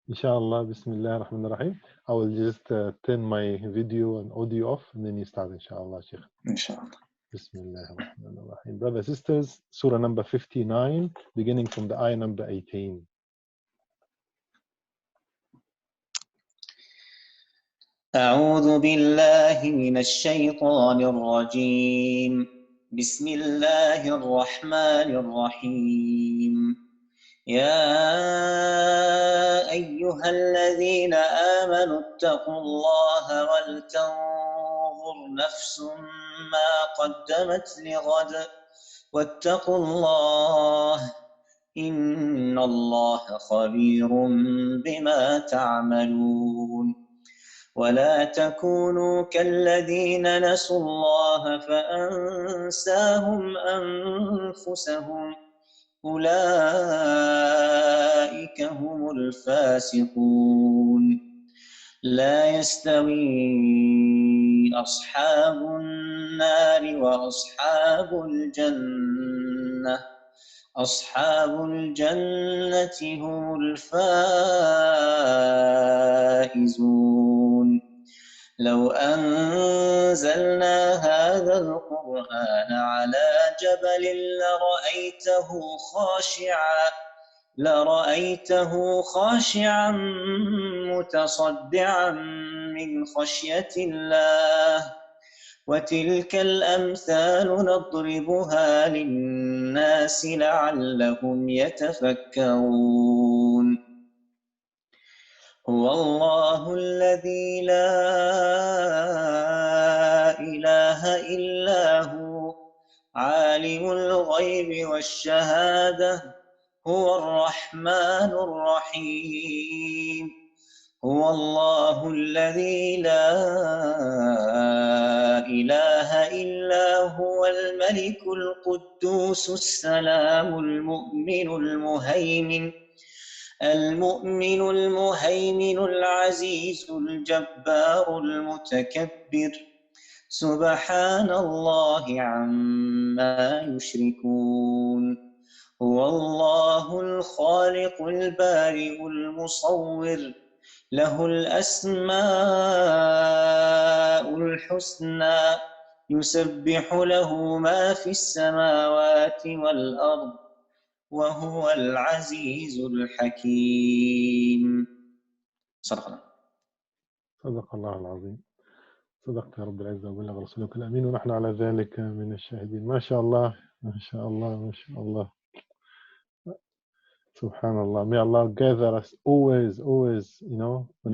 Inshallah, Bismillah ar-Rahman ar-Rahim. I will just turn my video and audio off and then you start, inshallah, Sheikh. Inshallah. Bismillah ar-Rahman ar-Rahim. Brothers and sisters, Surah number 59, beginning from the ayah number 18. أعوذ بالله من الشيطان الرجيم. بسم الله الرحمن الرحيم. يا أيها الذين آمنوا اتقوا الله ولتنظر نفس ما قدمت لغد واتقوا الله إن الله خبير بما تعملون. ولا تكونوا كالذين نسوا الله فأنساهم أنفسهم أولئك هم الفاسقون. لا يستوي أصحاب النار وأصحاب الجنة أصحاب الجنة هم الفائزون. لو أنزلنا هذا القرآن على جبل لرأيته خاشعا متصدعا من خشية الله. وتلك الأمثال نضربها للناس لعلهم يتفكرون. هو الله الذي لا إله إلا هو عالم الغيب والشهادة هو الرحمن الرحيم. هو الله الذي لا إله إلا هو الملك القدوس السلام المؤمن المهيمن العزيز الجبار المتكبر. سبحان الله عما يشركون. هو الله الخالق البارئ المصور له الأسماء الحسنى يسبح له ما في السماوات والأرض وهو العزيز الحكيم. صدق الله. صدق الله العظيم. صدقت يا رب العزة وبلغ رسولك الأمين ونحن على ذلك من الشاهدين. ما شاء الله ما شاء الله ما شاء الله. Subhanallah. May Allah gather us always, in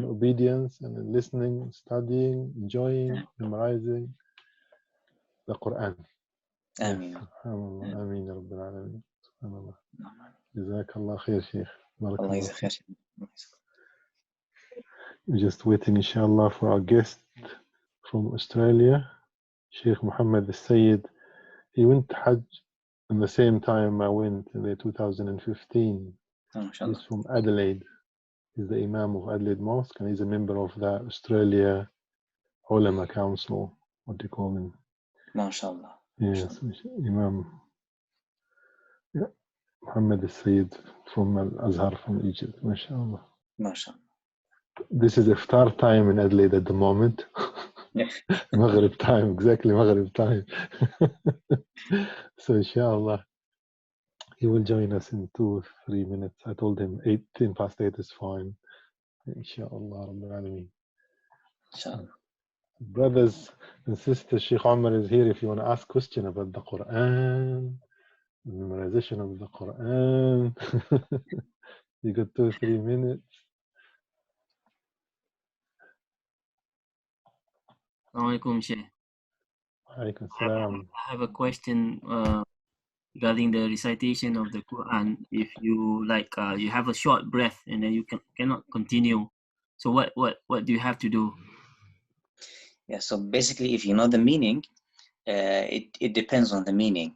obedience and in listening, studying, enjoying, memorizing the Quran. آمين. Subhanallah. Ameen ya Rabbil Alameen. Subhanallah. Jazakallah khair, Sheikh. الله يجزاك خير. We're just waiting, inshallah, for our guest from Australia, Sheikh Mohamed al-Sayyid. He went to Hajj in the same time I went in the 2015. He's from Adelaide. He's the Imam of Adelaide Mosque and he's a member of the Australia Ulama Council. What do you call him? MashaAllah. Yes, Imam. Yeah. Mohamed al-Sayyid from Al-Azhar from Egypt. MashaAllah. MashaAllah. This is iftar time in Adelaide at the moment. Maghrib time, exactly Maghrib time. So inshallah, he will join us in 2-3 minutes. I told him 10 past 8 is fine. Inshallah, Rabbil Alameen. Inshallah. Brothers and sisters, Sheikh Omar is here if you want to ask question about the Quran, the memorization of the Quran. You got 2-3 minutes. Assalamualaikum, Sheikh. Alaikum salam. I have a question regarding the recitation of the Quran. If you you have a short breath and then you cannot continue, so what do you have to do? Yeah, so basically if you know the meaning, it depends on the meaning.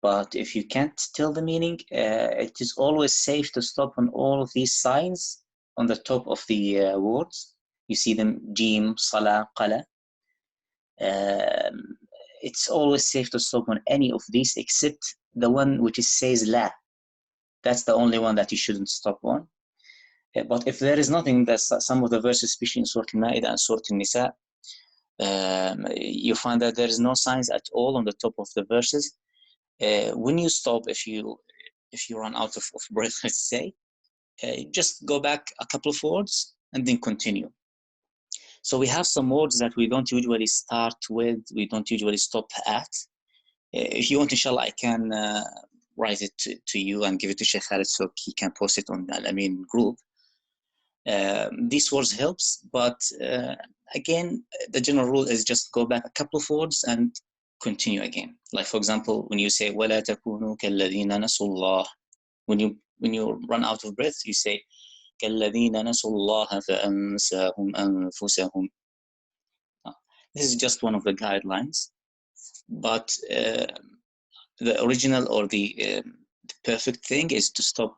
But if you can't tell the meaning, it is always safe to stop on all of these signs on the top of the words. You see them, Jim, Salah, Qala. It's always safe to stop on any of these except the one which says La. That's the only one that you shouldn't stop on. But if there is nothing, that's some of the verses, especially in Surah Al-Ma'idah and Surah Al-Nisa, you find that there is no signs at all on the top of the verses. When you stop, if you run out of breath, let's say, just go back a couple of words and then continue. So we have some words that we don't usually start with, we don't usually stop at. If you want, inshallah, I can write it to you and give it to Sheikh Khaled so he can post it on the Al-Ameen group. These words helps, but again, the general rule is just go back a couple of words and continue again. Like for example, when you say وَلَا تَكُونُوا كَالَّذِينَ نَسُوا اللَّهَ, when you run out of breath, you say كَالَّذِينَ نَسُوا اللَّهَ فَأَنْسَاهُمْ أَنفُسَهُم. This is just one of the guidelines, but the original or the perfect thing is to stop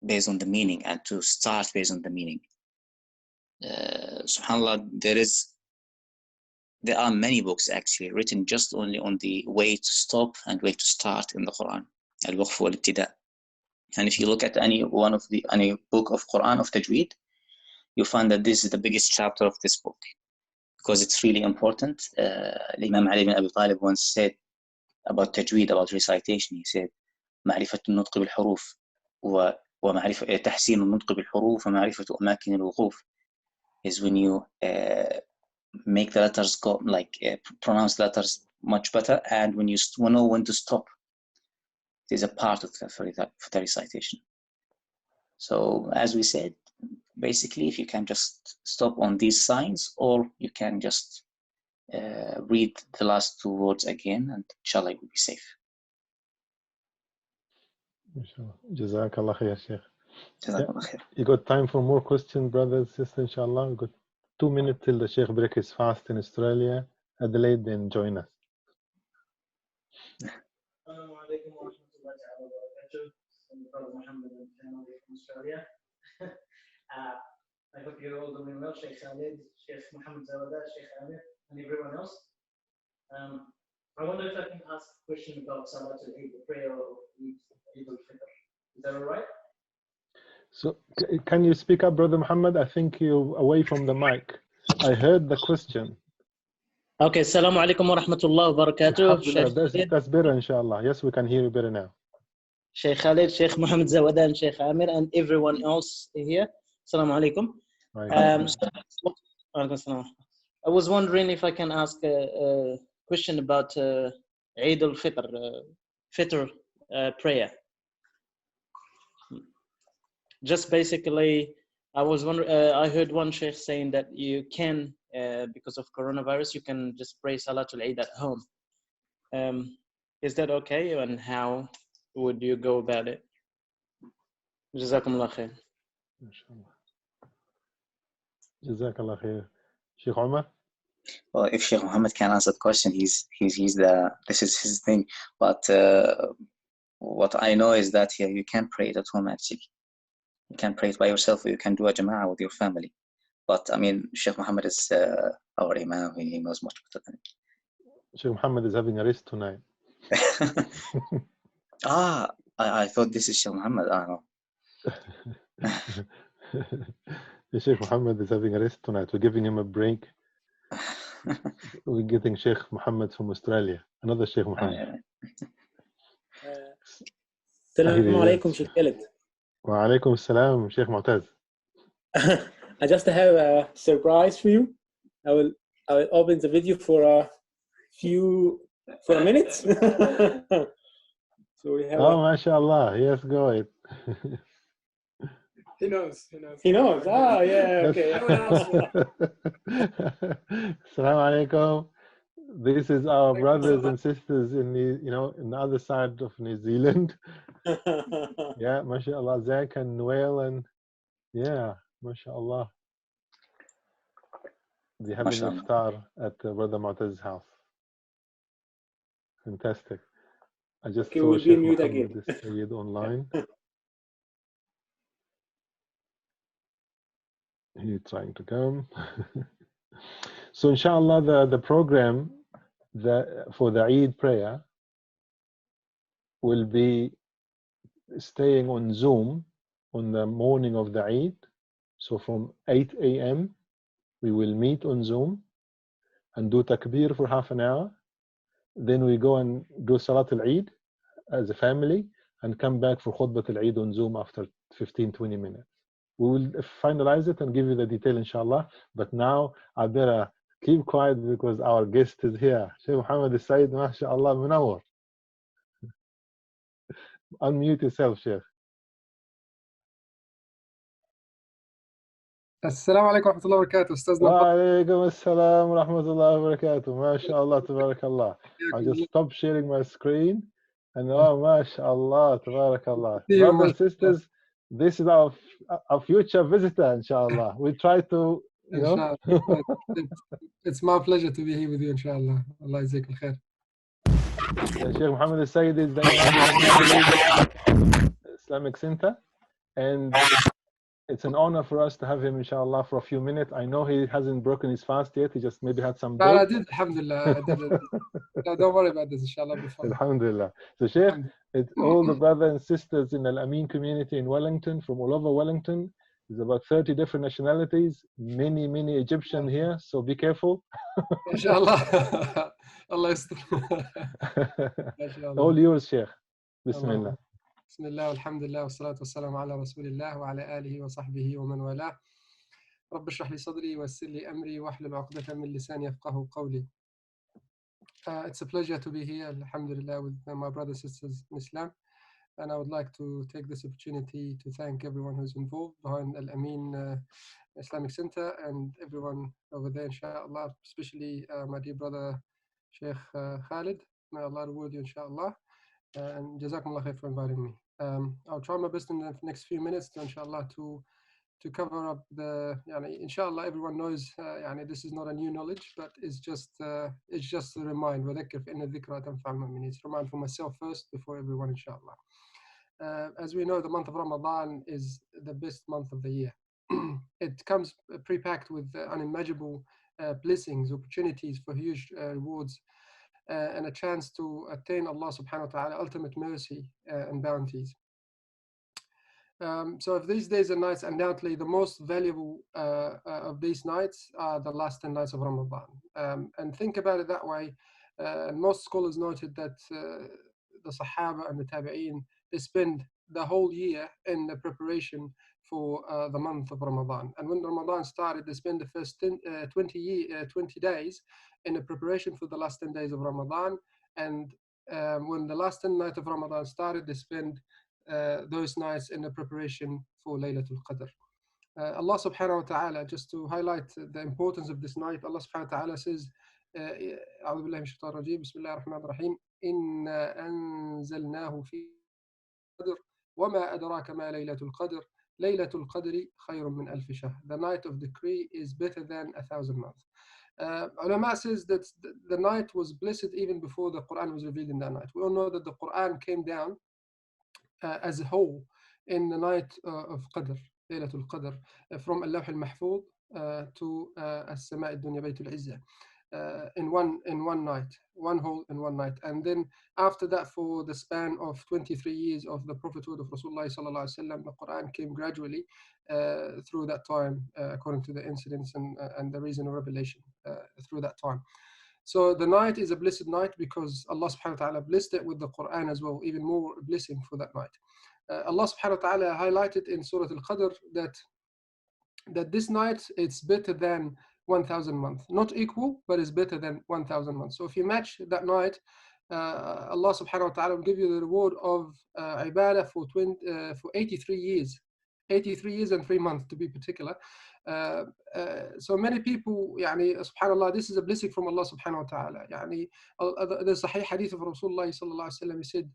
based on the meaning and to start based on the meaning. SubhanAllah, there are many books actually written just only on the way to stop and way to start in the Quran. Al-Waqf wal-Ibtida. And if you look at any book of Quran of Tajweed, you find that this is the biggest chapter of this book because it's really important. Imam Ali bin Abi Talib once said about Tajweed, about recitation, he said, معرفة النطق بالحروف ومعرفة تحسين النطق بالحروف ومعرفة أماكن الوقوف, is when you make the letters go pronounce letters much better, and when you know when to stop. It is a part of the recitation. So as we said, basically, if you can just stop on these signs, or you can just read the last two words again, and inshallah you will be safe. Jazakallah khair, Sheikh. Jazakallah khair. You got time for more questions, brothers, sisters, inshallah? We got 2 minutes till the Sheikh break his fast in Australia. Adelaide, then join us. Assalamu alaikum wa rahmatullahi wa barakatuh. I'm Brother Mohamed and family from Australia. I hope you're all doing well, Sheikh Khaled, Sheikh Mohamed Zawada, Sheikh Amir, and everyone else. I wonder if I can ask a question about Salatul-Eid, the prayer of Eid-ul-Fitr. Is that all right? So, can you speak up, Brother Mohammed? I think you're away from the mic. I heard the question. Okay, Assalamu alaikum wa rahmatullahi wa barakatuh. That's better, inshallah. Yes, we can hear you better now. Sheikh Khaled, Sheikh Mohamed Zawada, and Sheikh Amir, and everyone else here. Assalamu alaikum. I was wondering if I can ask a question about Eid al-Fitr, Fitr prayer. Just basically, I was wondering, I heard one sheikh saying that you can, because of coronavirus, you can just pray Salatul Eid at home. Is that okay? And how would you go about it? Jazakumullah khair. Jazakallah khair. Sheikh Omar? Well, if Sheikh Mohammed can answer the question, this is his thing. But what I know is that here you can pray it at home actually. You can pray it by yourself, or you can do a jama'ah with your family. But I mean, Sheikh Mohammed is our Imam. He knows much better than me. Sheikh Mohammed is having a rest tonight. I thought this is Sheikh Mohammed. No. Sheikh Mohammed is having a rest tonight. We're giving him a break. We're getting Sheikh Mohammed from Australia. Another Sheikh Mohammed. Assalamu alaikum, Sheikh Khaled. Wa alaikum assalam, Sheikh Mu'taz. I just have a surprise for you. I will open the video for a minute. So we have. Oh, mashallah. Yes, go ahead. He knows. Ah, yeah. Okay. Assalamu alaikum. This is our brothers and sisters in the other side of New Zealand. Yeah, mashallah, Zach and Noel, and yeah, mashallah. They're having iftar at Brother Mu'taz's house. Fantastic. I just saw Sheikh Mohammed Sayyid online. He's trying to come. So inshallah, the program for the Eid prayer will be staying on Zoom on the morning of the Eid So from 8 a.m. we will meet on Zoom and do takbir for half an hour. Then we go and do Salat al-Eid as a family and come back for Khutbat al-Eid on Zoom after 15-20 minutes. We will finalize it and give you the detail, inshallah. But now I better keep quiet because our guest is here. Sheikh Mohamed al-Sayyid, mashallah, munawwar. Unmute yourself, Sheikh. السلام عليكم ورحمة الله وبركاته أستاذنا وعليكم السلام ورحمة الله وبركاته. MashaAllah, tabarakallah. I just stopped sharing my screen and oh, MashaAllah, tabarakallah. Brothers and sisters, this is our future visitor, inshallah. We try to, you know. It's my pleasure to be here with you, inshallah. Allah يجزيك الخير. Sheikh Mohamed al-Sayyid is the Adelaide Islamic Center, and it's an honor for us to have him, inshallah, for a few minutes. I know he hasn't broken his fast yet. He just maybe had some I did, alhamdulillah. I did it. No, don't worry about this, inshallah. Alhamdulillah. So, Sheikh, it's all the brothers and sisters in Al-Ameen community in Wellington, from all over Wellington. There's about 30 different nationalities, many Egyptian here, so be careful. Inshallah. Allah yastur. All yours, Sheikh. Bismillah. بسم الله والحمد لله والصلاة والسلام على رسول الله وعلى آله وصحبه ومن والاه. رب اشرح لي صدري ويسر لي أمري واحلل عقدة من لساني يفقهوا قولي. It's a pleasure to be here, alhamdulillah, with my brothers and sisters in Islam. And I would like to take this opportunity to thank everyone who's involved behind Al-Ameen Islamic Center and everyone over there, inshallah, especially my dear brother Sheikh Khaled. May Allah reward you, inshallah. And Jazakumullah khair for inviting me. I'll try my best in the next few minutes to, inshallah, to cover up the, inshallah, everyone knows, this is not a new knowledge, but it's just a remind. It's a remind for myself first before everyone, inshallah. As we know, the month of Ramadan is the best month of the year. It comes pre-packed with unimaginable blessings, opportunities for huge rewards, and a chance to attain Allah subhanahu wa ta'ala ultimate mercy and bounties. So if these days and nights, undoubtedly the most valuable of these nights are the last 10 nights of Ramadan. And think about it that way. Most scholars noted that the Sahaba and the Tabi'een, they spend the whole year in the preparation for the month of Ramadan. And when Ramadan started, they spend the first 20 days in the preparation for the last 10 days of Ramadan. And when the last 10 nights of Ramadan started, they spend those nights in the preparation for Laylatul Qadr. Allah subhanahu wa ta'ala, just to highlight the importance of this night, Allah subhanahu wa ta'ala says, أعوذ بالله من الشيطان الرجيم بسم الله الرحمن الرحيم إنا أنزلناه في القدر وما أدراك ما ليلة القدر ليلة القدر خير من ألف شهر. The night of decree is better than 1,000 months. Ulama says that the night was blessed even before the Quran was revealed in that night. We all know that the Quran came down as a whole in the night of Qadr, Laylatul Qadr, from Al-Lawh al-Mahfuz to As-Sama' al-Dunya Bayt al-Izzah. In one night, one whole in one night. And then after that, for the span of 23 years of the prophethood of Rasulullah sallallahu alaihi wasallam, the Quran came gradually through that time, according to the incidents and the reason of revelation through that time. So the night is a blessed night because Allah subhanahu wa ta'ala blessed it with the Quran as well, even more blessing for that night. Allah subhanahu wa ta'ala highlighted in Surah Al-Qadr that this night, it's better than 1,000 months. Not equal, but it's better than 1,000 months. So if you match that night, Allah subhanahu wa ta'ala will give you the reward of ibadah for 83 years. 83 years and 3 months to be particular. So many people, subhanAllah, this is a blessing from Allah subhanahu wa ta'ala. The Sahih hadith of Rasulullah sallallahu alayhi wa sallam, he said,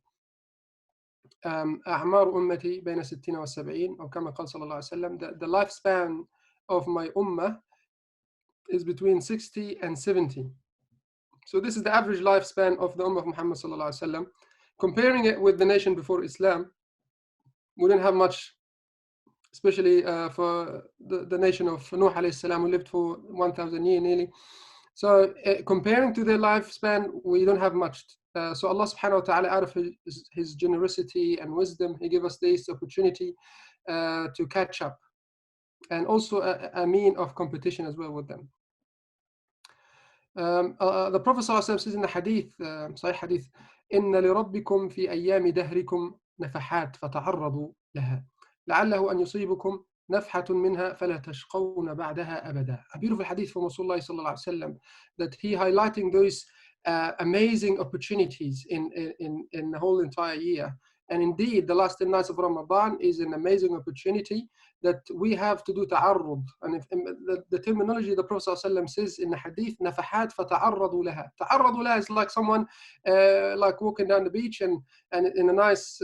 أعمار أمتي بين 60 و 70 أو كما قال صلى الله عليه وسلم, the lifespan of my ummah is between 60 and 70. So this is the average lifespan of the ummah of Muhammad sallallahu alaihi wasallam. Comparing it with the nation before Islam, we didn't have much, especially for the nation of Nuh alayhi salam, who lived for 1,000 years nearly. So comparing to their lifespan, we don't have much. So Allah subhanahu wa ta'ala, out of his generosity and wisdom, he gave us this opportunity to catch up and also a mean of competition as well with them. The Prophet ﷺ says in the hadith, Sahih hadith, إن لربكم في أيام دهركم نفحات فتعرضوا لها لعله أن يصيبكم نفحة منها فلا تشقون بعدها أبدا. A beautiful hadith from Rasulullah sallallahu alaihi wasallam, that he highlighting those amazing opportunities in the whole entire year. And indeed, the last 10 nights of Ramadan is an amazing opportunity that we have to do ta'arrud. And if, the terminology the Prophet ﷺ says in the hadith, nafahat fata'arradu laha. Ta'arradu laha is like someone like walking down the beach and in a nice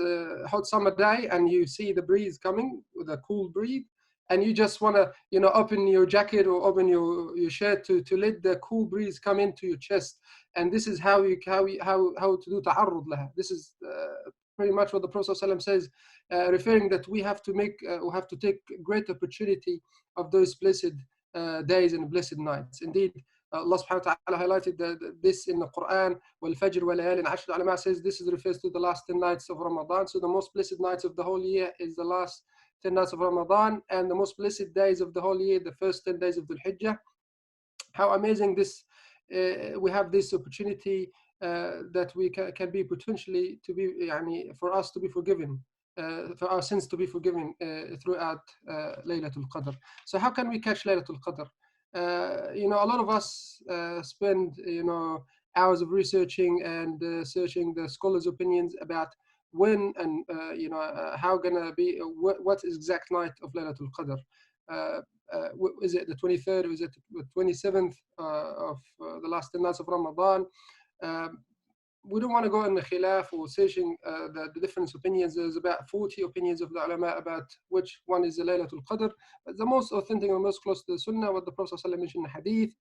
hot summer day, and you see the breeze coming with a cool breeze, and you just want to, you know, open your jacket or open your shirt to let the cool breeze come into your chest. And this is how to do ta'arrud laha. This is pretty much what the Prophet ﷺ says, referring that we have to take great opportunity of those blessed days and blessed nights. Indeed, Allah subhanahu wa ta'ala highlighted this in the Quran, وَالْفَجْرِ وَلَيَالٍ عَشْرٍ. Al-Ameen says this refers to the last 10 nights of Ramadan. So the most blessed nights of the whole year is the last 10 nights of Ramadan, and the most blessed days of the whole year, the first 10 days of the Hijjah. How amazing this, we have this opportunity that we can be potentially to be, for us to be forgiven, for our sins to be forgiven throughout Laylatul Qadr. So how can we catch Laylatul Qadr? A lot of us spend, hours of researching and searching the scholars' opinions about when and how gonna be, what is exact night of Laylatul Qadr. Is it the 23rd or is it the 27th of the last 10 nights of Ramadan? We don't want to go in the khilaf or searching the different opinions. There's about 40 opinions of the ulama about which one is the Laylatul Qadr. But the most authentic and most close to the Sunnah, what the Prophet ﷺ mentioned in the hadith,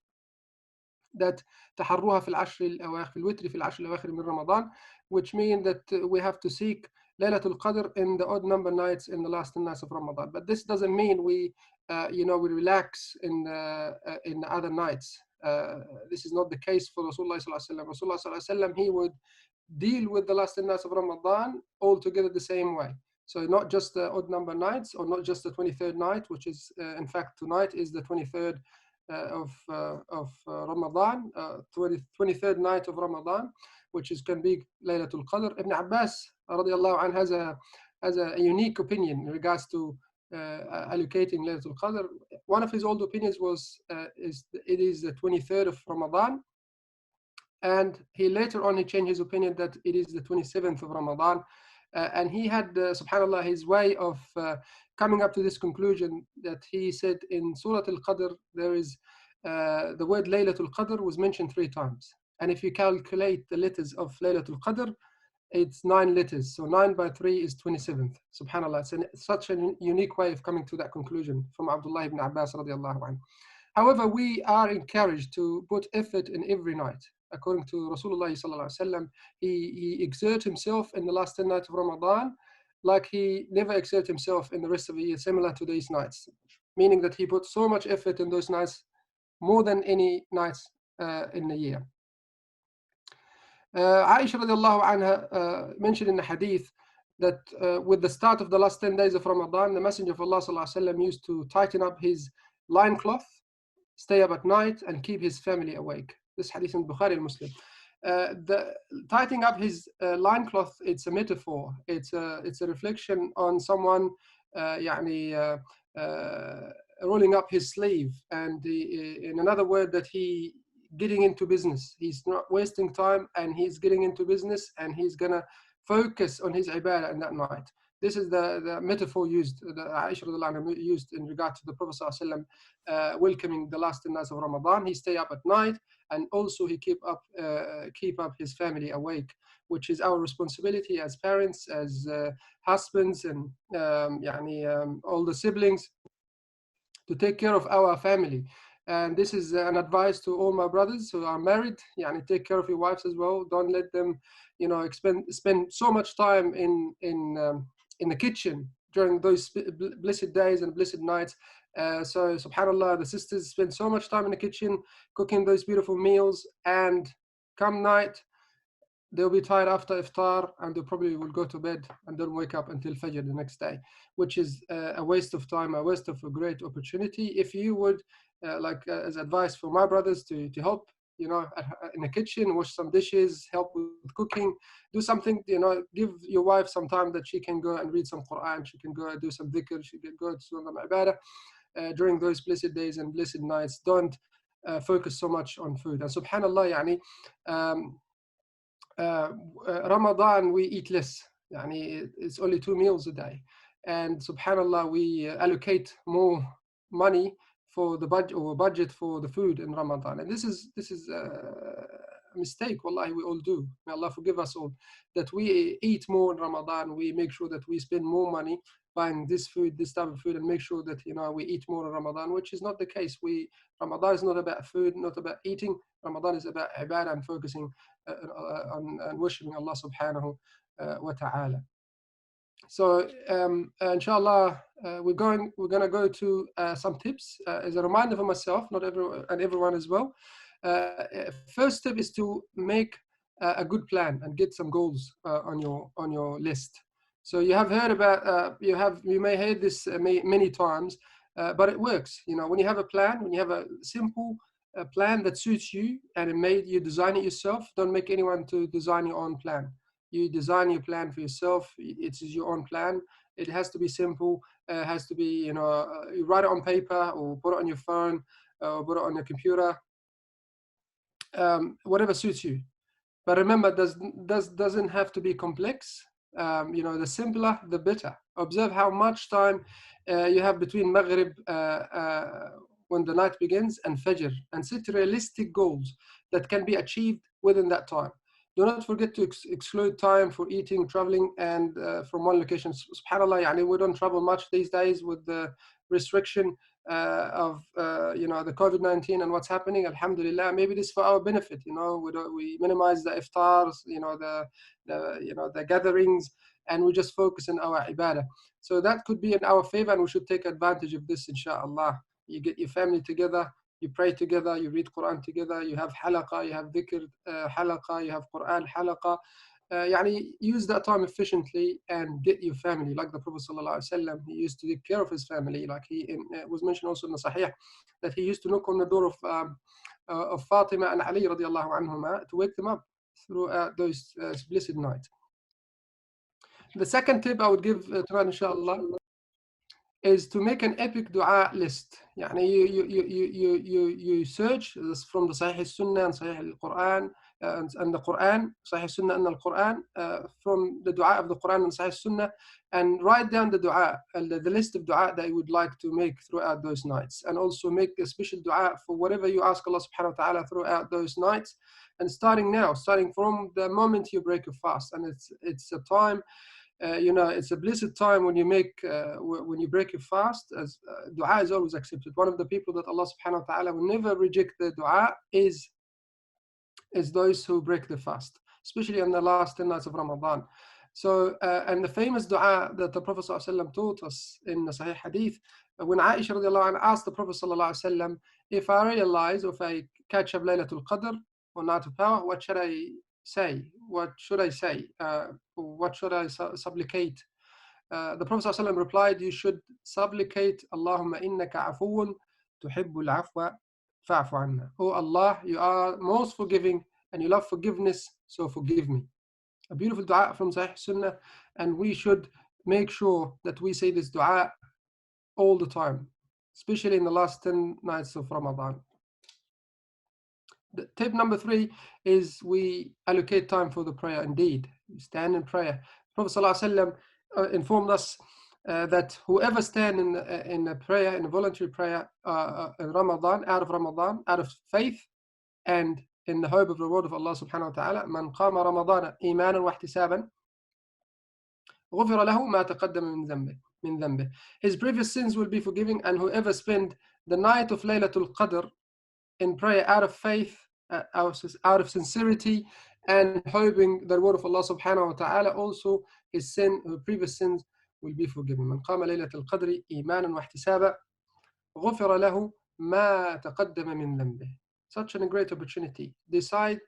that تحروها في العشر الأواخر في الوتر في العشر الأواخر من رمضان, which means that we have to seek Laylatul Qadr in the odd number nights in the last 10 nights of Ramadan. But this doesn't mean we relax in the other nights. This is not the case for Rasulullah sallallahu alaihi wasallam. Rasulullah sallallahu alaihi wasallam, he would deal with the last 10 nights of Ramadan all together the same way. So not just the odd number nights, or not just the 23rd night, which is in fact tonight is the 23rd of Ramadan, 23rd night of Ramadan, which can be Laylatul Qadr. Ibn Abbas radiallahu anh has a unique opinion in regards to allocating Laylatul Qadr. One of his old opinions was it is the 23rd of Ramadan, and he later on he changed his opinion that it is the 27th of Ramadan. And he had, subhanAllah, his way of coming up to this conclusion, that he said in Surah Al-Qadr, there is the word Laylatul Qadr was mentioned 3 times. And if you calculate the letters of Laylatul Qadr, it's 9 letters. So 9 by 3 is 27th. SubhanAllah, it's such a unique way of coming to that conclusion from Abdullah ibn Abbas radiallahu anhu. However, we are encouraged to put effort in every night. According to Rasulullah sallallahu alaihi wasallam, he exerts himself in the last 10 nights of Ramadan like he never exerts himself in the rest of the year, similar to these nights. Meaning that he put so much effort in those nights, more than any nights in the year. Aisha radiallahu anha mentioned in the hadith that with the start of the last 10 days of Ramadan, the Messenger of Allah sallallahu alaihi wasallam used to tighten up his loincloth, stay up at night, and keep his family awake. This hadith in Bukhari and Muslim. The tightening up his loincloth, it's a metaphor. It's a reflection on someone rolling up his sleeve, and in another word, that he getting into business. He's not wasting time, and he's getting into business, and he's gonna focus on his ibadah in that night. This is the metaphor used, that Aisha used in regard to the Prophet ﷺ welcoming the last 10 nights of Ramadan. He stay up at night, and also he keep up his family awake, which is our responsibility as parents, as husbands, and all the siblings, to take care of our family. And this is an advice to all my brothers who are married. Take care of your wives as well. Don't let them, spend so much time in the kitchen during those blessed days and blessed nights. So subhanAllah, the sisters spend so much time in the kitchen cooking those beautiful meals, and come night, they'll be tired after iftar, and they probably will go to bed and don't wake up until Fajr the next day, which is a waste of time, a waste of a great opportunity. If you would, as advice for my brothers, to help, in the kitchen, wash some dishes, help with cooking, do something, give your wife some time that she can go and read some Quran, she can go do some dhikr, she can go to some ibadah during those blessed days and blessed nights. Don't focus so much on food. And subhanallah, Ramadan, we eat less. It's only 2 meals a day. And subhanallah, we allocate more money for the budget for the food in Ramadan. And this is a mistake, wallahi, we all do. May Allah forgive us all, that we eat more in Ramadan. We make sure that we spend more money buying this type of food, and make sure that we eat more in Ramadan, which is not the case. Ramadan is not about food, not about eating. Ramadan is about ibadah and focusing on worshiping Allah subhanahu wa ta'ala. So inshallah, we're going to go to some tips as a reminder for myself, not everyone as well. First tip is to make a good plan and get some goals on your list. So you have heard about, you may hear this many times, but it works. When you have a plan, when you have a simple plan that suits you, and you design it yourself. Don't make anyone to design your own plan. You design your plan for yourself. It is your own plan. It has to be simple. It has to be, you write it on paper or put it on your phone or put it on your computer. Whatever suits you. But remember, doesn't have to be complex. The simpler, the better. Observe how much time you have between Maghrib when the night begins and Fajr, and set realistic goals that can be achieved within that time. Do not forget to exclude time for eating, traveling, and from one location. SubhanAllah, we don't travel much these days with the restriction of the COVID-19 and what's happening. Alhamdulillah, maybe this is for our benefit. We minimize the iftars, the gatherings, and we just focus on our ibadah. So that could be in our favor, and we should take advantage of this, inshallah. You get your family together, you pray together, you read Quran together, you have halaqah, you have dhikr halaqah, you have Quran halaqah. Use that time efficiently and get your family. Like the Prophet ﷺ, he used to take care of his family. Like it was mentioned also in the Sahih that he used to knock on the door of Fatima and Ali radiallahu anhuma to wake them up throughout those blessed nights. The second tip I would give to inshallah is to make an epic dua list. You search from the Sahih Sunnah and Sahih Al-Quran and the Quran, Sahih Sunnah and Al-Quran, from the dua of the Quran and Sahih Sunnah, and write down the dua, the list of dua that you would like to make throughout those nights, and also make a special dua for whatever you ask Allah subhanahu wa ta'ala throughout those nights. And starting from the moment you break your fast, and it's a time. It's a blessed time when you break your fast, as dua is always accepted. One of the people that Allah subhanahu wa ta'ala will never reject the dua is those who break the fast, especially in the last 10 nights of Ramadan. So, and the famous dua that the Prophet ﷺ taught us in the Sahih Hadith, when Aisha radiallahu anha asked the Prophet ﷺ, if I realize, if I catch up Laylatul Qadr or Night of Power, what should I say? What should I say? What should I supplicate? The Prophet ﷺ replied, you should supplicate, Allahumma innaka afuun tuhibbul afwa fa'fu anna. Oh Allah, you are most forgiving and you love forgiveness, so forgive me. A beautiful dua from Sahih Sunnah, and we should make sure that we say this dua all the time, especially in the last 10 nights of Ramadan. Tip number 3 is we allocate time for the prayer. Indeed, we stand in prayer. Prophet ﷺ informed us that whoever stand in a prayer, in a voluntary prayer in Ramadan, out of faith and in the hope of reward of Allah subhanahu wa ta'ala, man qama Ramadana imanan wa ihtisaban ghufira lahu ma taqaddama min dhanbih. His previous sins will be forgiven, and whoever spend the night of Laylatul Qadr in prayer out of faith, out of sincerity, and hoping the reward of Allah subhanahu wa ta'ala, also his previous sins will be forgiven. Man qama laylatul qadri imanan wa ihtisaba ghufira lahu ma taqaddama min dhanbih. Such a great opportunity. Decide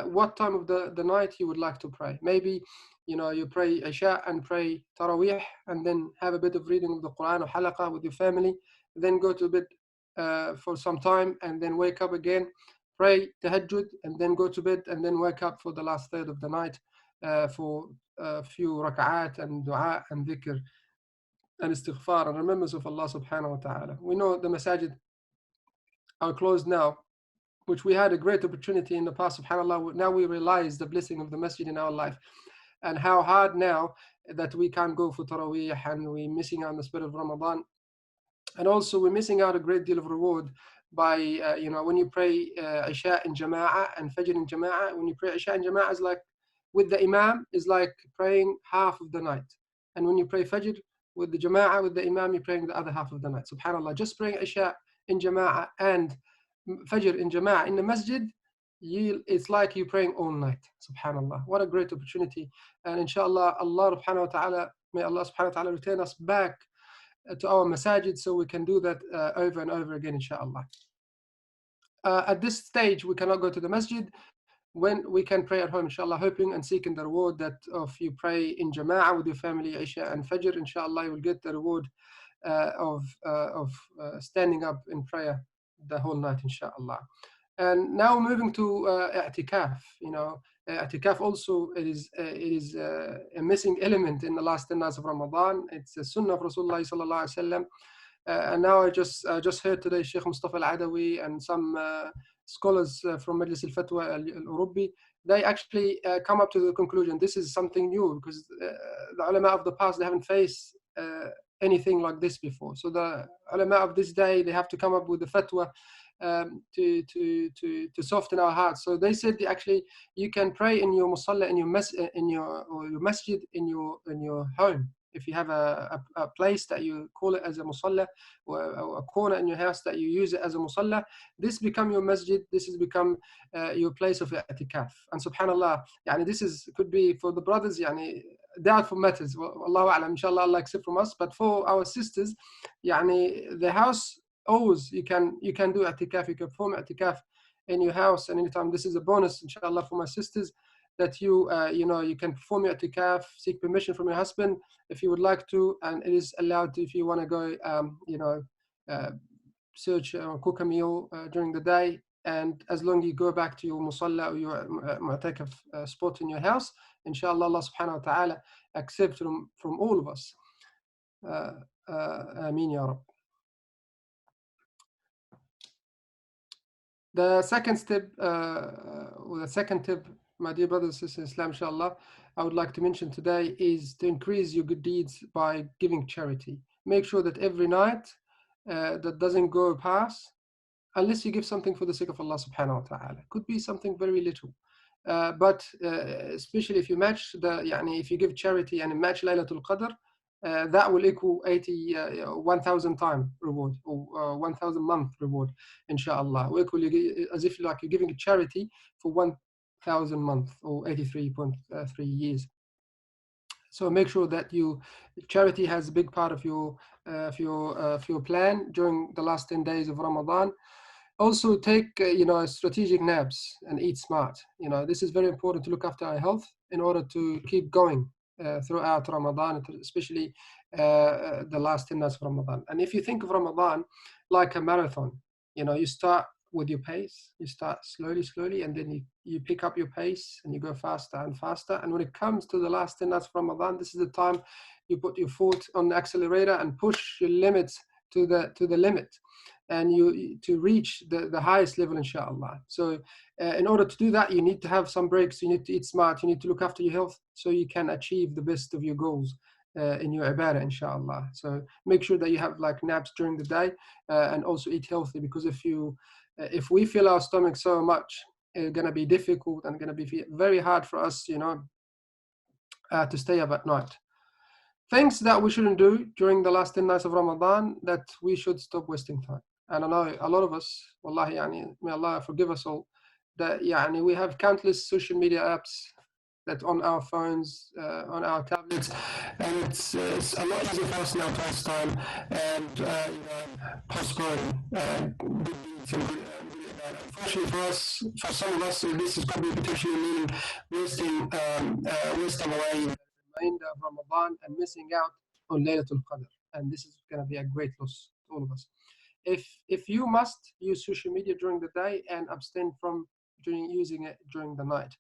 what time of the night you would like to pray. Maybe, you pray Isha and pray Taraweekh, and then have a bit of reading of the Quran or halaqah with your family, then go to bed for some time, and then wake up again, pray tahajjud, and then go to bed, and then wake up for the last third of the night for a few rak'at and dua and dhikr and istighfar and remembrance of Allah subhanahu wa ta'ala. We know the masajid are closed now, which we had a great opportunity in the past, subhanAllah. Now we realize the blessing of the masjid in our life, and how hard now that we can't go for Taraweekh, and we're missing out on the spirit of Ramadan. And also we're missing out a great deal of reward by, when you pray Isha in Jama'ah and Fajr in Jama'ah. When you pray Isha in Jama'ah, is like with the Imam, is like praying half of the night. And when you pray Fajr with the Jama'ah, with the Imam, you're praying the other half of the night. SubhanAllah, just praying Isha in Jama'ah and Fajr in Jama'ah in the masjid, it's like you're praying all night. SubhanAllah, what a great opportunity. And inshallah, Allah subhanahu wa ta'ala, may Allah subhanahu wa ta'ala return us back to our masajid so we can do that over and over again, inshallah. At this stage, we cannot go to the masjid. When we can pray at home, inshallah, hoping and seeking the reward that if you pray in Jama'ah with your family, Isha and Fajr, inshallah, you will get the reward of standing up in prayer the whole night, inshallah. And now moving to i'tikaf. I'tikaf also, it is a missing element in the last 10 nights of Ramadan. It's a sunnah of Rasulullah sallallahu alaihi wasallam. And now I just heard today Sheikh Mustafa Al-Adawi and some scholars from Majlis Al-Fatwa Al-Urubbi, they actually come up to the conclusion this is something new, because the ulama of the past, they haven't faced anything like this before. So the ulama of this day, they have to come up with the fatwa to soften our hearts. So they said actually you can pray in your musalla, in your masjid, in your home. If you have a place that you call it as a musalla, or a corner in your house that you use it as a musalla, this become your masjid. This has become your place of i'tikaf. And subhanallah, this could be for the brothers, doubtful matters. Allahu a'lam, inshallah, Allah accept from us. But for our sisters, the house, always you can do i'tikaf. You can perform i'tikaf in your house and anytime. This is a bonus, inshallah, for my sisters, that you can perform your i'tikaf, seek permission from your husband if you would like to, and it is allowed to, if you want to go search or cook a meal during the day, and as long as you go back to your musalla or your mu'takaf spot in your house, inshallah, Allah subhanahu wa ta'ala accept from all of us. Ameen ya Rab. The second step, my dear brothers and sisters in Islam, inshallah, I would like to mention today is to increase your good deeds by giving charity. Make sure that every night that doesn't go past unless you give something for the sake of Allah subhanahu wa ta'ala. Could be something very little. But especially if you match if you give charity and match Laylatul Qadr, that will equal 1,000 time reward, or 1,000 month reward, inshallah. Equally, as if like you're giving a charity for 1,000 month, or 83.3 years. So make sure that charity has a big part of your plan during the last 10 days of Ramadan. Also take strategic naps and eat smart. This is very important to look after our health in order to keep going throughout Ramadan, especially the last 10 nights of Ramadan. And if you think of Ramadan like a marathon, you start with your pace, you start slowly, and then you pick up your pace and you go faster and faster. And when it comes to the last 10 nights of Ramadan, this is the time you put your foot on the accelerator and push your limits to the limit, and to reach the highest level, inshallah. So in order to do that, you need to have some breaks. You need to eat smart. You need to look after your health so you can achieve the best of your goals in your ibadah, inshallah. So make sure that you have like naps during the day, and also eat healthy, because if we fill our stomach so much, it's going to be difficult and going to be very hard for us, to stay up at night. Things that we shouldn't do during the last 10 nights of Ramadan, that we should stop wasting time. And I know a lot of us, wallahi, may Allah forgive us all, that we have countless social media apps that on our phones, on our tablets, and it's a lot easier for us now to waste time and postpone good deeds and good unfortunately for us, for some of us, this is probably potentially meaning wasting away the remainder of Ramadan and missing out on Laylatul Qadr. And this is going to be a great loss to all of us. If you must use social media during the day and abstain from using it during the night.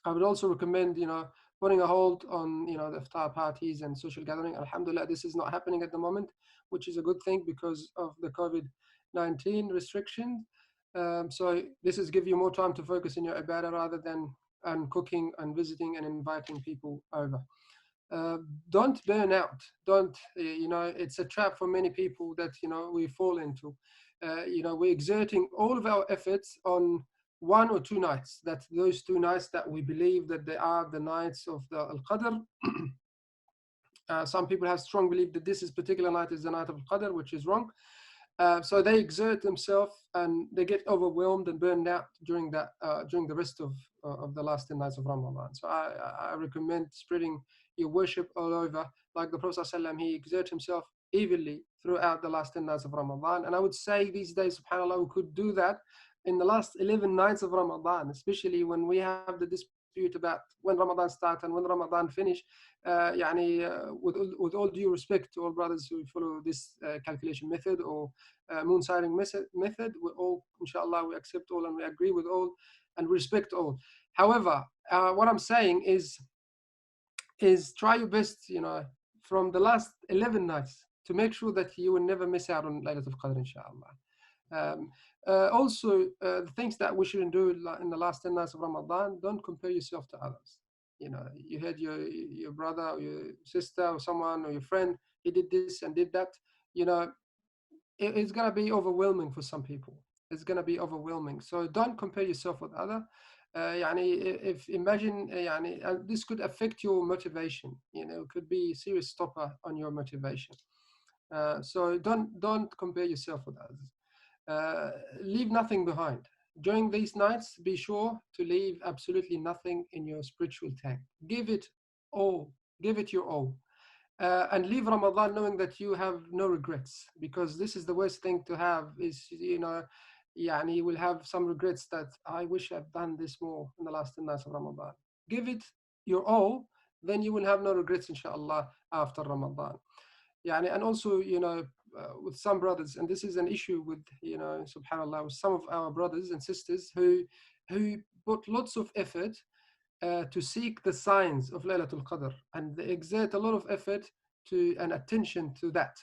I would also recommend, putting a hold on, the iftar parties and social gathering. Alhamdulillah, this is not happening at the moment, which is a good thing because of the COVID-19 restrictions. So this is give you more time to focus in your ibadah rather than cooking and visiting and inviting people over. Don't burn out. Don't, it's a trap for many people that, we fall into. We're exerting all of our efforts on 1 or 2 nights. That's those 2 nights that we believe that they are the nights of the Al-Qadr. Some people have strong belief that this particular night is the night of Al-Qadr, which is wrong. So they exert themselves and they get overwhelmed and burned out during the rest of the last 10 nights of Ramadan. So I recommend spreading your worship all over. Like the Prophet ﷺ, he exerted himself evenly throughout the last 10 nights of Ramadan. And I would say these days, subhanAllah, we could do that in the last 11 nights of Ramadan, especially when we have the dispute about when Ramadan starts and when Ramadan finish. With all due respect to all brothers who follow this calculation method or moon sighting method, we all, inshallah, we accept all and we agree with all and respect all. However, what I'm saying is try your best, from the last 11 nights to make sure that you will never miss out on Laylatul Qadr, inshallah. Also, the things that we shouldn't do in the last 10 nights of Ramadan, don't compare yourself to others. You had your brother or your sister or someone or your friend, he did this and did that. It's going to be overwhelming for some people. It's going to be overwhelming. So don't compare yourself with others. Imagine this could affect your motivation. It could be a serious stopper on your motivation. So don't compare yourself with others. Leave nothing behind. During these nights, be sure to leave absolutely nothing in your spiritual tank. Give it all. Give it your all. And leave Ramadan knowing that you have no regrets, because this is the worst thing to have is, you will have some regrets that I wish I've done this more in the last 10 nights of Ramadan. Give it your all, then you will have no regrets, inshallah, after Ramadan. And also, with some brothers, and this is an issue with, subhanAllah, with some of our brothers and sisters who put lots of effort to seek the signs of Laylatul Qadr, and they exert a lot of effort and attention to that.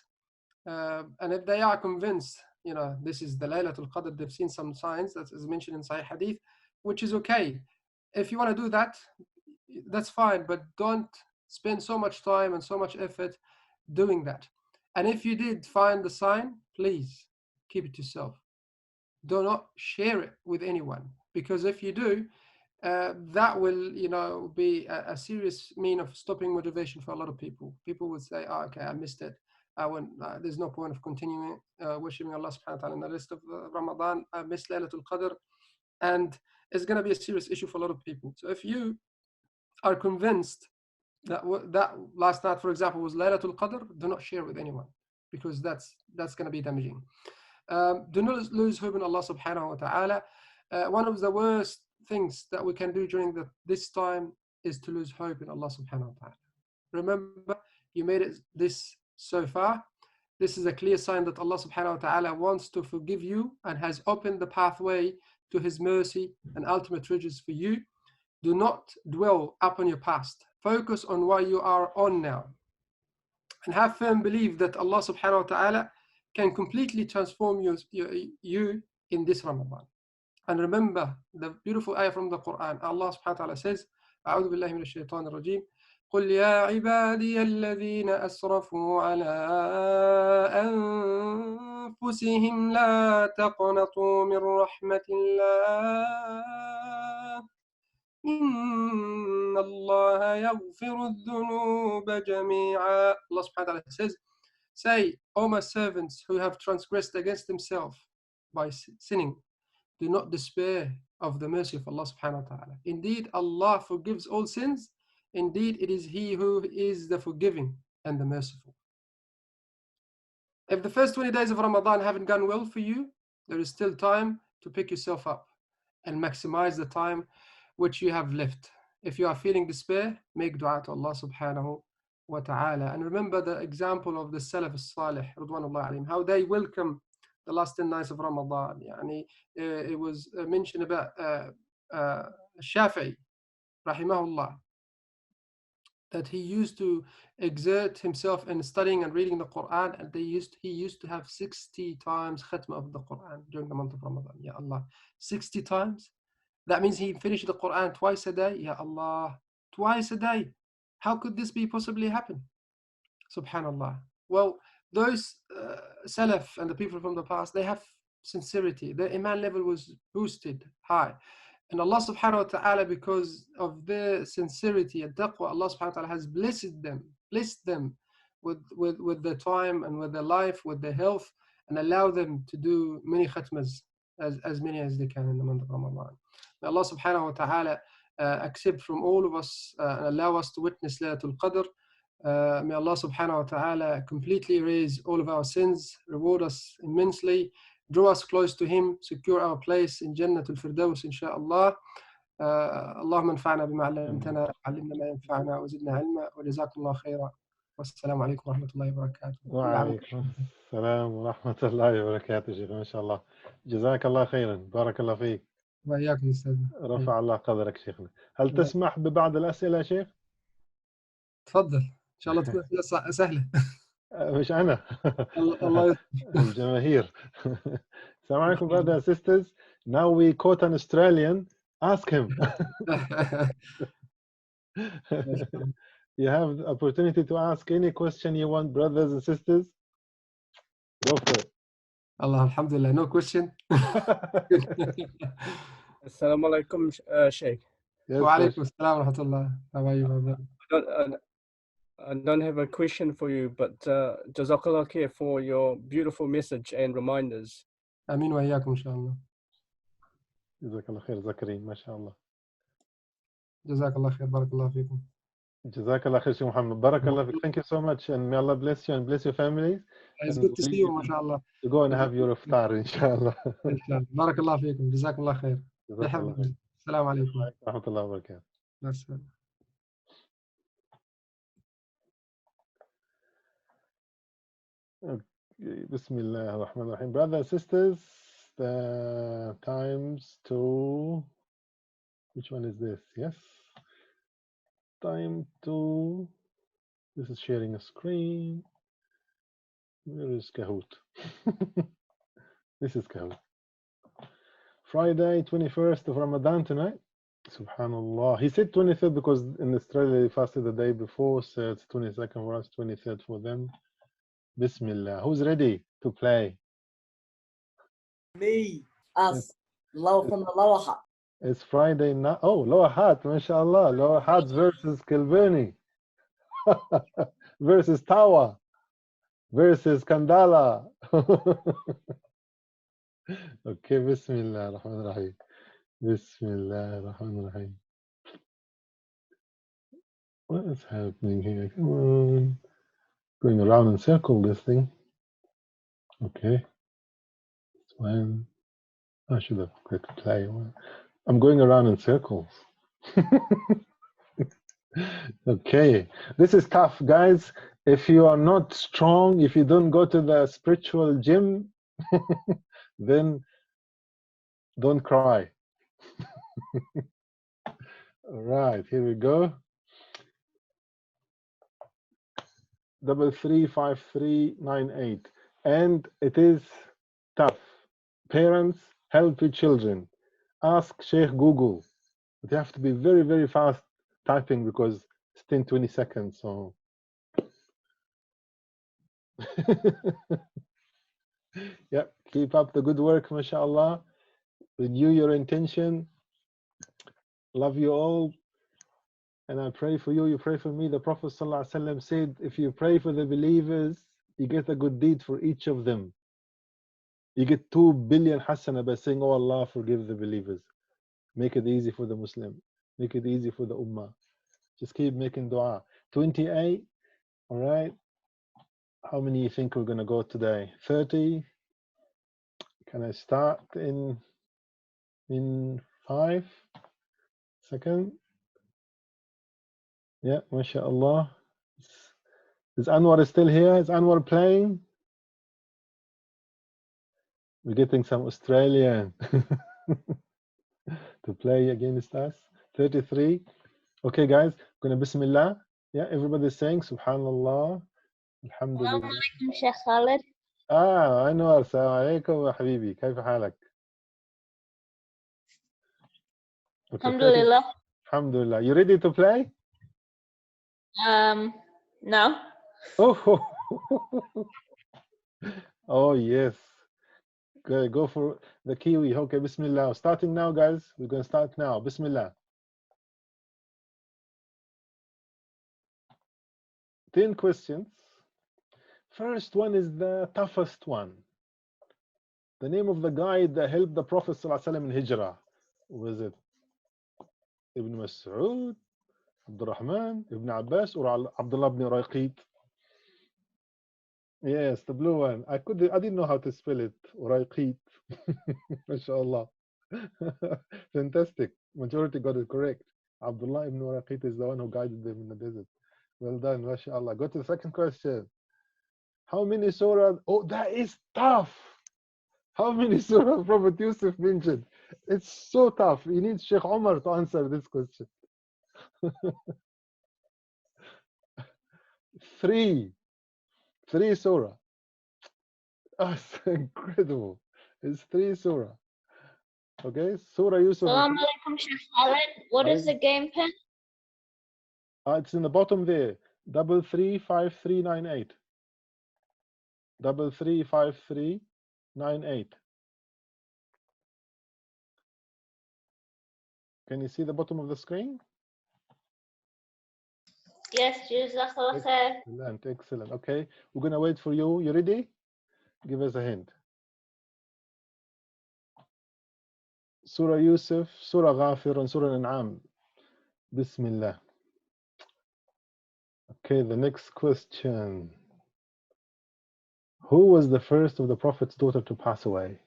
And if they are convinced, this is the Laylatul Qadr, they've seen some signs that is mentioned in Sahih Hadith, which is okay. If you want to do that, that's fine, but don't spend so much time and so much effort doing that. And if you did find the sign, please keep it to yourself. Do not share it with anyone, because if you do, that will, be a serious mean of stopping motivation for a lot of people. People would say, "Oh, okay, I missed it. There's no point of continuing worshiping Allah subhanahu wa ta'ala in the rest of Ramadan. I missed Laylatul Qadr." And it's going to be a serious issue for a lot of people. So if you are convinced that last night, for example, was Laylatul Qadr, do not share with anyone, because that's going to be damaging. Do not lose hope in Allah subhanahu wa ta'ala. One of the worst things that we can do during this time is to lose hope in Allah subhanahu wa ta'ala. Remember, you made it this so far. This is a clear sign that Allah subhanahu wa ta'ala wants to forgive you and has opened the pathway to His mercy and ultimate riches for you. Do not dwell upon your past. Focus on what you are on now. And have firm belief that Allah subhanahu wa ta'ala can completely transform you in this Ramadan. And remember the beautiful ayah from the Quran. Allah subhanahu wa ta'ala says, أعوذ بالله من الشيطان الرجيم قل يا عبادي الذين أسرفوا على أنفسهم لا تقنطوا من رحمة الله إن الله يغفر الذنوب جميعا. Allah subhanahu wa ta'ala says, say, O my servants who have transgressed against themselves by sinning, do not despair of the mercy of Allah subhanahu wa ta'ala. Indeed, Allah forgives all sins. Indeed, it is He who is the forgiving and the merciful. If the first 20 days of Ramadan haven't gone well for you, there is still time to pick yourself up and maximize the time which you have left. If you are feeling despair, make dua to Allah subhanahu wa ta'ala. And remember the example of the Salaf al-Salih, Ridwanullah alayhim, how they welcome the last 10 nights of Ramadan. It was mentioned about Shafi'i, rahimahullah, that he used to exert himself in studying and reading the Quran, and he used to have 60 times khatma of the Quran during the month of Ramadan. Ya Allah, 60 times? That means he finished the Quran twice a day. Ya Allah, twice a day. How could this be possibly happen? Subhanallah. Well, those Salaf and the people from the past, they have sincerity. Their iman level was boosted high. And Allah subhanahu wa ta'ala, because of their sincerity and taqwa, Allah subhanahu wa ta'ala has blessed them with their time and with their life, with their health, and allow them to do many khatmas, as many as they can in the month of Ramadan. May Allah subhanahu wa ta'ala accept from all of us and allow us to witness Laylatul Qadr. May Allah subhanahu wa ta'ala completely erase all of our sins, reward us immensely, draw us close to Him, secure our place in Jannatul-Firdaus, inshaAllah. اللهم انفعنا بما علمتنا علمنا ما ينفعنا وزدنا علما وجزاكم الله خيرا والسلام عليكم ورحمة الله وبركاته. وعليكم السلام ورحمة الله وبركاته شيخ ما شاء الله جزاك الله خيرا بارك الله فيك وإياكم أستاذ. رفع الله قدرك شيخنا. هل تسمح ببعض الأسئلة يا شيخ؟ تفضل إن شاء الله تكون سهلة. مش أنا الله الجماهير. السلام عليكم brothers and sisters. Now we caught an Australian. Ask him. You have the opportunity to ask any question you want, brothers and sisters. Go for it. Allah, alhamdulillah, no question. Assalamu alaikum, Sheikh. Yes, Wa alaikum assalam wa rahmatullah. How are you, brother? I don't have a question for you, but Jazakallah khair for your beautiful message and reminders. Ameen wa iyaakum, inshallah. جزاك الله خير زكريا ما شاء الله. جزاك الله خير. بارك الله فيكم. جزاك الله خير شيخ محمد. بارك الله فيك. Thank you so much and may Allah bless you and bless your families. It's good to see you, mashallah. To go and have your iftar, inshallah. بارك الله فيكم. جزاك الله خير. جزاك الله خير. السلام عليكم ورحمة الله وبركاته. Okay. Bismillah ar-Rahman ar-Rahim. Brothers and sisters, the times to, which one is this? Yes. Time to, this is sharing a screen. Where is Kahoot? This is Kahoot. Friday, 21st of Ramadan tonight. Subhanallah. He said 23rd because in Australia they fasted the day before, so it's 22nd for us, 23rd for them. Bismillah. Who's ready to play? Me. Us. Low from the lower hat. It's Friday night. Oh, Lower Hat, mashallah. Lower Hats versus Kilburnie. Versus Tawa. Versus Kandala. Okay, Bismillah ar-Rahman ar-Rahim. Bismillah ar-Rahman ar-Rahim. What is happening here? Come on. Going around in circle, this thing. Okay. When I should have clicked play. I'm going around in circles. Okay. This is tough, guys. If you are not strong, if you don't go to the spiritual gym, then don't cry. All right, here we go. 335398, and it is tough. Parents, help your children. Ask Sheikh Google. But you have to be very, very fast typing because it's 10-20 seconds. So yeah, keep up the good work, mashallah. Renew your intention. Love you all. And I pray for you, you pray for me. The Prophet ﷺ said, if you pray for the believers, you get a good deed for each of them. You get 2 billion hasana by saying, oh Allah, forgive the believers. Make it easy for the Muslim. Make it easy for the Ummah. Just keep making dua. 28, all right. How many you think we're going to go today? 30? Can I start in in 5 seconds. Yeah, mashallah. Is Anwar still here? Is Anwar playing? We're getting some Australian to play against us. 33. Okay, guys, gonna Bismillah. Yeah, everybody's saying Subhanallah. Alhamdulillah. السلام عليكم شيخ خالد. أنور، السلام عليكم يا حبيبي، كيف حالك؟ Okay, الحمد لله. Alhamdulillah. You ready to play? No. Oh, oh yes. Okay, go for the Kiwi. Okay, Bismillah. Starting now, guys. We're going to start now. Bismillah. 10 questions. First one is the toughest one. The name of the guy that helped the Prophet ﷺ in Hijrah. Was it Ibn Mas'ud, Abdul Rahman, Ibn Abbas, or Abdullah ibn Urayqit? Yes, the blue one. I didn't know how to spell it. Urayqit. MashaAllah. Fantastic. Majority got it correct. Abdullah ibn Urayqit is the one who guided them in the desert. Well done, MashaAllah. Go to the second question. How many surahs? Oh, that is tough. How many surahs Prophet Yusuf mentioned? It's so tough. You need Sheikh Omar to answer this question. 3 surah. That's incredible. It's 3 surah. Okay, Surah Yusuf. السلام عليكم شيخ خالد. What is the game pin? It's in the bottom there. 335398. 335398. Can you see the bottom of the screen? Yes, Jazakallah khair. Excellent, excellent. Okay, we're gonna wait for you. You ready? Give us a hint. Surah Yusuf, Surah Ghafir, and Surah An'am. Bismillah. Okay, the next question. Who was the first of the Prophet's daughter to pass away?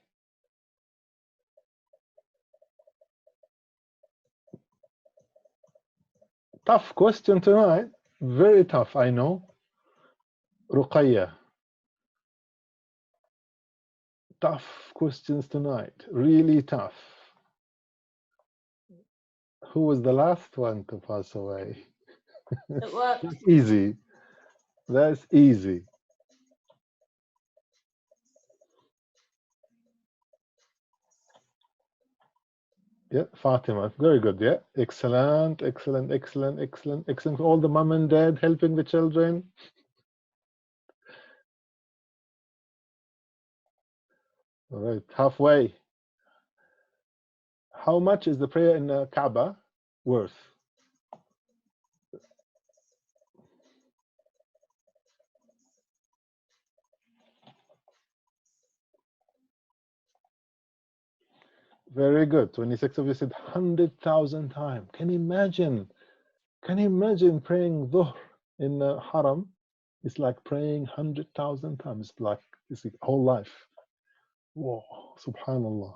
Tough question tonight. Very tough, I know. Ruqayya. Tough questions tonight. Really tough. Who was the last one to pass away? It works. That's easy. That's easy. Yeah, Fatima. Very good. Yeah, excellent, excellent, excellent, excellent, excellent. All the mom and dad helping the children. All right, halfway. How much is the prayer in the Kaaba worth? Very good. 26 of you said 100,000 times. Can you imagine? Can you imagine praying Dhuhr in the Haram? It's like praying 100,000 times. It's like whole life. Whoa, subhanallah.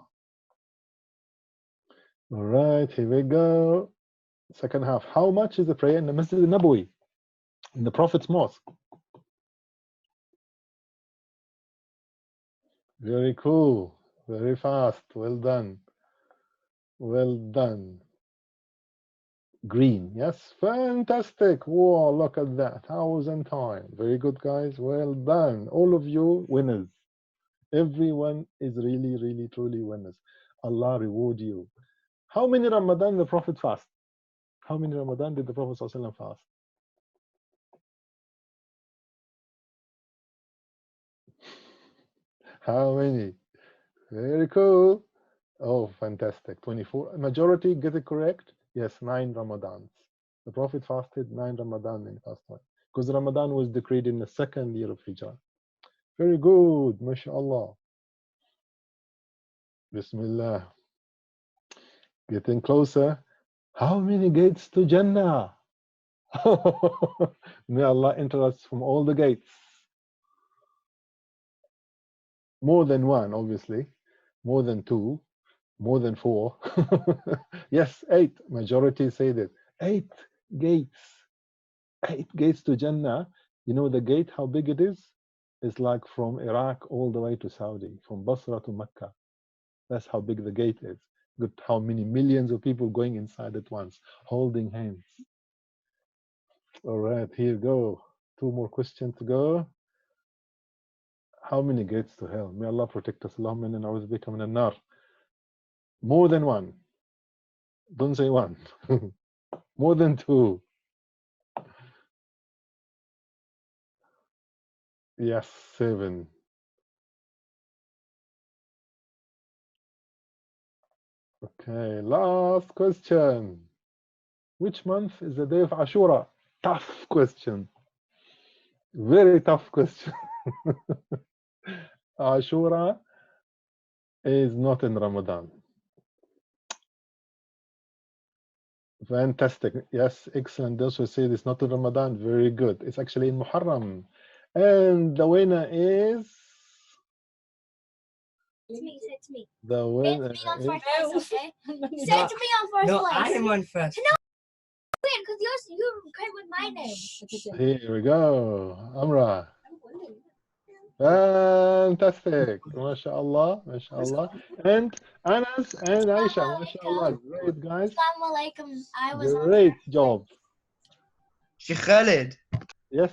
All right, here we go. Second half. How much is the prayer in the Masjid al-Nabawi, in the Prophet's Mosque? Very cool. Very fast. Well done. Well done. Green. Yes, fantastic. Whoa, look at that. 1,000 times. Very good, guys. Well done. All of you winners. Everyone is really, really, truly winners. Allah reward you. How many Ramadan the Prophet fast? How many Ramadan did the Prophet ﷺ fast? How many? Very cool. Oh, fantastic. 24. Majority get it correct? Yes, 9 Ramadans. The Prophet fasted 9 Ramadan in fast time. Because Ramadan was decreed in the 2nd year of Hijrah. Very good. MashaAllah. Bismillah. Getting closer. How many gates to Jannah? May Allah enter us from all the gates. More than one, obviously. More than 2. More than 4. Yes, 8. Majority say that. 8 gates. 8 gates to Jannah. You know the gate, how big it is? It's like from Iraq all the way to Saudi, from Basra to Mecca. That's how big the gate is. Look how many millions of people going inside at once, holding hands. All right, here you go. 2 more questions to go. How many gates to hell? May Allah protect us. Allahumma inna na'udhu bika min an-nar. More than 1. Don't say 1. More than 2. Yes, 7. Okay, last question. Which month is the day of Ashura? Tough question. Very tough question. Ashura is not in Ramadan. Fantastic. Yes, excellent. Those who say it's not in Ramadan, very good. It's actually in Muharram. And the winner is... It's me, say it to me. The winner Say it to me on is... first place, okay? Say it to me on first place. I am on first. No, because you're came with my name. Here we go. Amra. Fantastic. MashaAllah. MashaAllah. And Anas and Aisha. MashaAllah. Great, guys. Assalamu alaikum. I was on Great job. Sheikh Khaled, Yes.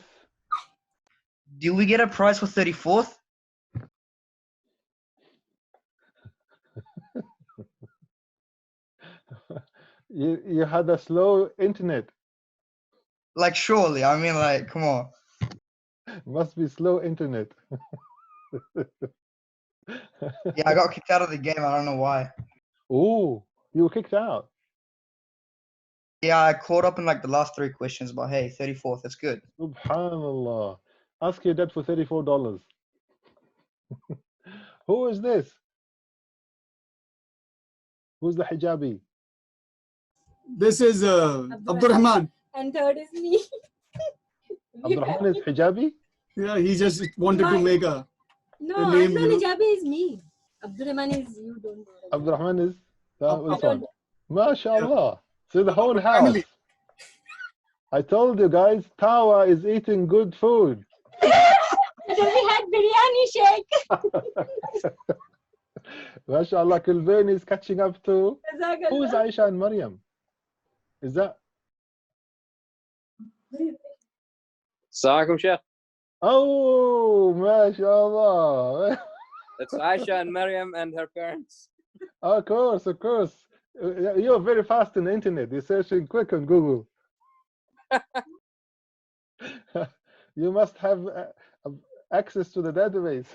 do we get a prize for 34th? You had a slow internet. Like, surely. I mean, like, come on. Must be slow internet. Yeah, I got kicked out of the game. I don't know why. Oh, you were kicked out. Yeah, I caught up in like the last 3 questions, but hey, 34th, that's good. Subhanallah. Ask your dad for $34. Who is this? Who's the hijabi? This is Abdurrahman. And third is me. Abdurrahman is hijabi? Yeah, he just wanted to make a No, name, Abdul you know. Hijabi is me. Abdurrahman is you, don't know. Abdurrahman is which don't- one? MashaAllah. See the whole house. Family. I told you guys, Tawa is eating good food. So we had biryani shake. MashaAllah, Kilvani is catching up too. Jazakallah. Who's Aisha and Maryam? Is that? Assalamualaikum, Sheikh. Oh, MashaAllah. It's Aisha and Maryam and her parents. Of course, of course. You're very fast in the internet. You're searching quick on Google. You must have access to the database.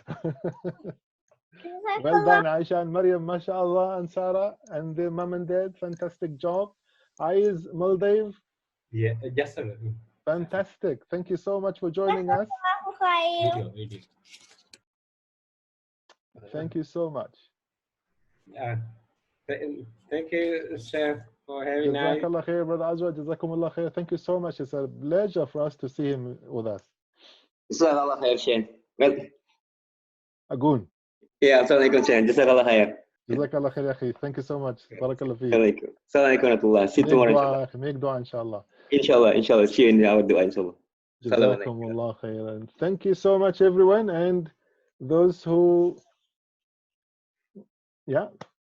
Well done, Aisha and Maryam, mashallah, and Sarah, and their mom and dad. Fantastic job. Aiz, Maldiv. Yeah, yes, sir. Fantastic. Thank you so much for joining us. Thank you so much. Thank you, Chef, for having us. Jazakallah khair, Brother Azwa. Jazakumullah khair. Thank you so much. It's a pleasure for us to see him with us. Jazakallah khair, Sheikh. Well, Agun. yeah, Assalamualaikum, Sheikh. Jazakallah khair. Jazakallah khair, akhi. Thank you so much. Barakallah feek. Assalamualaikum warahmatullah. See you tomorrow, inshallah. Make dua, inshallah. Inshallah. See you in our dua, inshallah. Jazakumullah khairan. Thank you so much, everyone, and those who,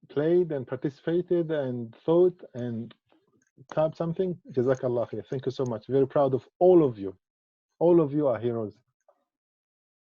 played and participated and thought and typed something. Jazakallah khair. Thank you so much. Very proud of all of you. All of you are heroes.